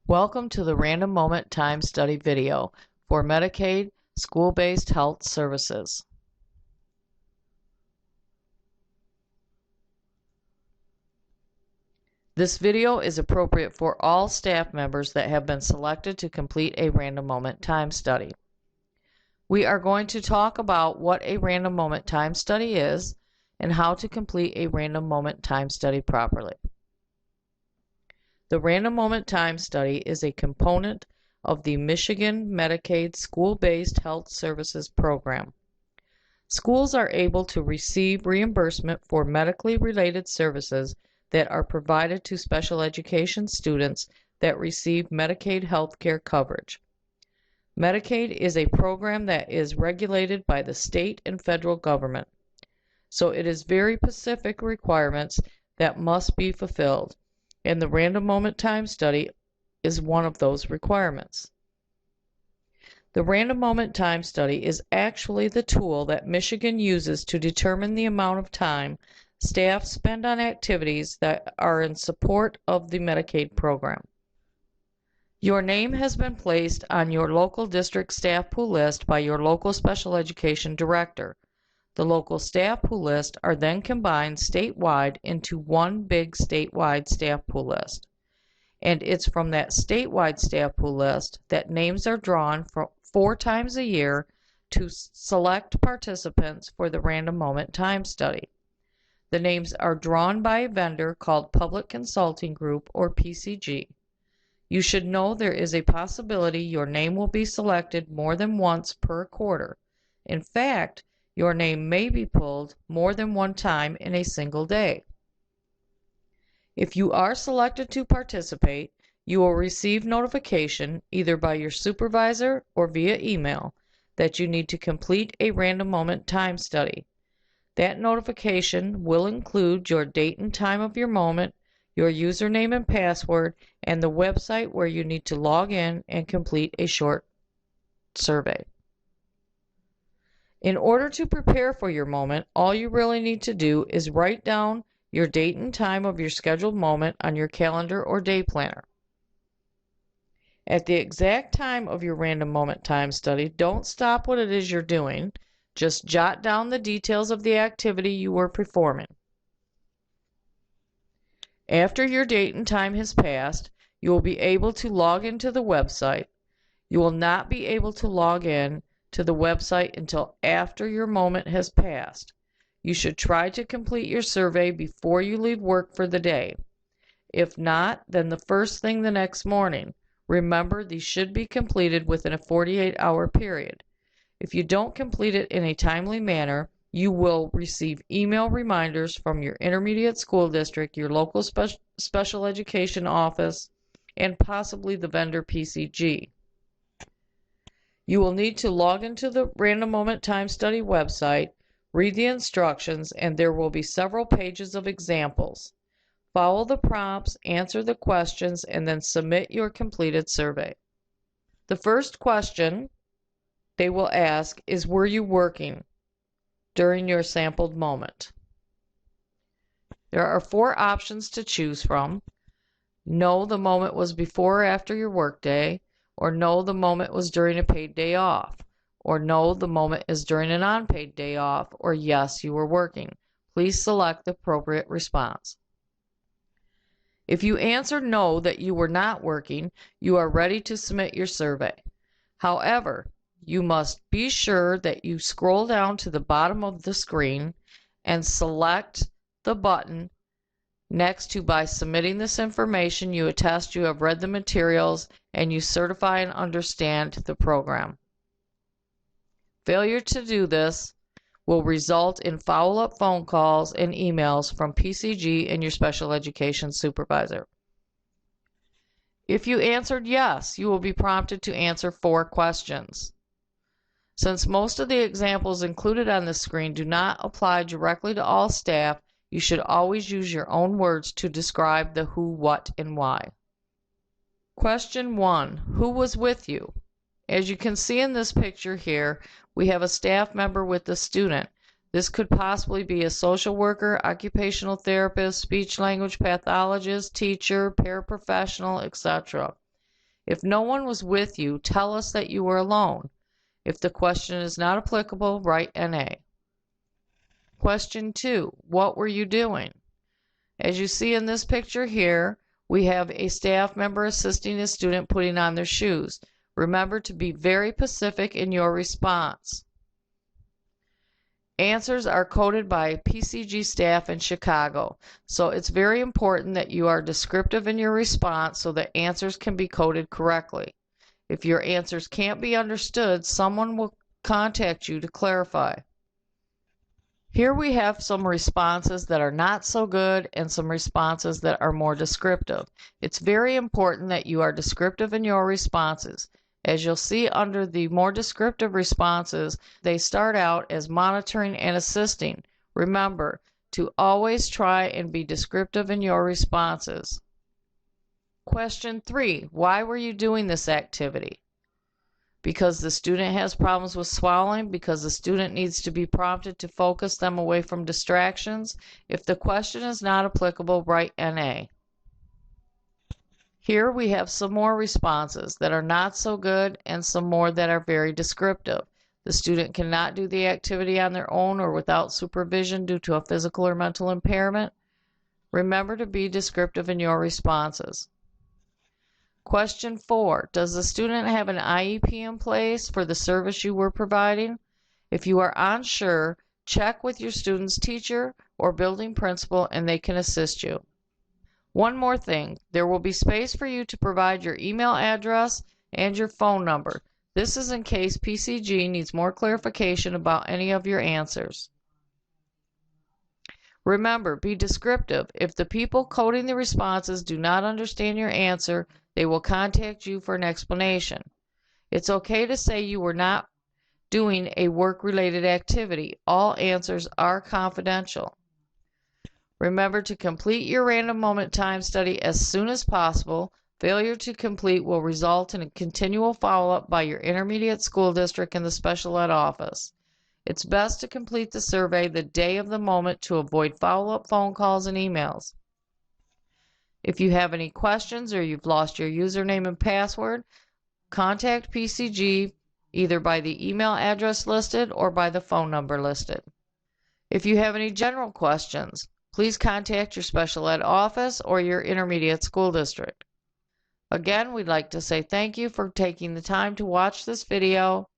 Welcome to the Random Moment Time Study video for Medicaid School-Based Health Services. This video is appropriate for all staff members that have been selected to complete a Random Moment Time Study. We are going to talk about what a Random Moment Time Study is and how to complete a Random Moment Time Study properly. The Random Moment Time Study is a component of the Michigan Medicaid School-Based Health Services Program. Schools are able to receive reimbursement for medically related services that are provided to special education students that receive Medicaid health care coverage. Medicaid is a program that is regulated by the state and federal government, so it is very specific requirements that must be fulfilled, and the Random Moment Time Study is one of those requirements. The Random Moment Time Study is actually the tool that Michigan uses to determine the amount of time staff spend on activities that are in support of the Medicaid program. Your name has been placed on your local district staff pool list by your local special education director. The local staff pool list are then combined statewide into one big statewide staff pool list. And it's from that statewide staff pool list that names are drawn for 4 times a year to select participants for the Random Moment Time Study. The names are drawn by a vendor called Public Consulting Group, or PCG. You should know there is a possibility your name will be selected more than once per quarter. In fact, your name may be pulled more than one time in a single day. If you are selected to participate, you will receive notification either by your supervisor or via email that you need to complete a Random Moment Time Study. That notification will include your date and time of your moment, your username and password, and the website where you need to log in and complete a short survey. In order to prepare for your moment, all you really need to do is write down your date and time of your scheduled moment on your calendar or day planner. At the exact time of your Random Moment Time Study, don't stop what it is you're doing. Just jot down the details of the activity you were performing. After your date and time has passed, you will be able to log into the website. You will not be able to log in to the website until after your moment has passed. You should try to complete your survey before you leave work for the day. If not, then the first thing the next morning. Remember, these should be completed within a 48-hour period. If you don't complete it in a timely manner, you will receive email reminders from your intermediate school district, your local special education office, and possibly the vendor PCG. You will need to log into the Random Moment Time Study website, read the instructions, and there will be several pages of examples. Follow the prompts, answer the questions, and then submit your completed survey. The first question they will ask is, were you working during your sampled moment? There are 4 options to choose from. No, the moment was before or after your workday, or no, the moment was during a paid day off, or no, the moment is during an unpaid day off, or yes, you were working. Please select the appropriate response. If you answered no, that you were not working, you are ready to submit your survey. However, you must be sure that you scroll down to the bottom of the screen and select the button next to "By submitting this information, you attest you have read the materials and you certify and understand the program." Failure to do this will result in follow-up phone calls and emails from PCG and your special education supervisor. If you answered yes, you will be prompted to answer 4 questions. Since most of the examples included on the screen do not apply directly to all staff, you should always use your own words to describe the who, what, and why. Question 1. Who was with you? As you can see in this picture here, we have a staff member with the student. This could possibly be a social worker, occupational therapist, speech language pathologist, teacher, paraprofessional, etc. If no one was with you, tell us that you were alone. If the question is not applicable, write NA. Question 2. What were you doing? As you see in this picture here, we have a staff member assisting a student putting on their shoes. Remember to be very specific in your response. Answers are coded by PCG staff in Chicago, so it's very important that you are descriptive in your response so that answers can be coded correctly. If your answers can't be understood, someone will contact you to clarify. Here we have some responses that are not so good and some responses that are more descriptive. It's very important that you are descriptive in your responses. As you'll see under the more descriptive responses, they start out as monitoring and assisting. Remember to always try and be descriptive in your responses. Question 3. Why were you doing this activity? Because the student has problems with swallowing, because the student needs to be prompted to focus them away from distractions. If the question is not applicable, write NA. Here we have some more responses that are not so good and some more that are very descriptive. The student cannot do the activity on their own or without supervision due to a physical or mental impairment. Remember to be descriptive in your responses. Question 4. Does the student have an IEP in place for the service you were providing? If you are unsure, check with your student's teacher or building principal and they can assist you. One more thing, there will be space for you to provide your email address and your phone number. This is in case PCG needs more clarification about any of your answers. Remember, be descriptive. If the people coding the responses do not understand your answer, they will contact you for an explanation. It's okay to say you were not doing a work-related activity. All answers are confidential. Remember to complete your random moment time study as soon as possible. Failure to complete will result in a continual follow-up by your intermediate school district and the special ed office. It's best to complete the survey the day of the moment to avoid follow-up phone calls and emails. If you have any questions or you've lost your username and password, contact PCG either by the email address listed or by the phone number listed. If you have any general questions, please contact your special ed office or your intermediate school district. Again, we'd like to say thank you for taking the time to watch this video.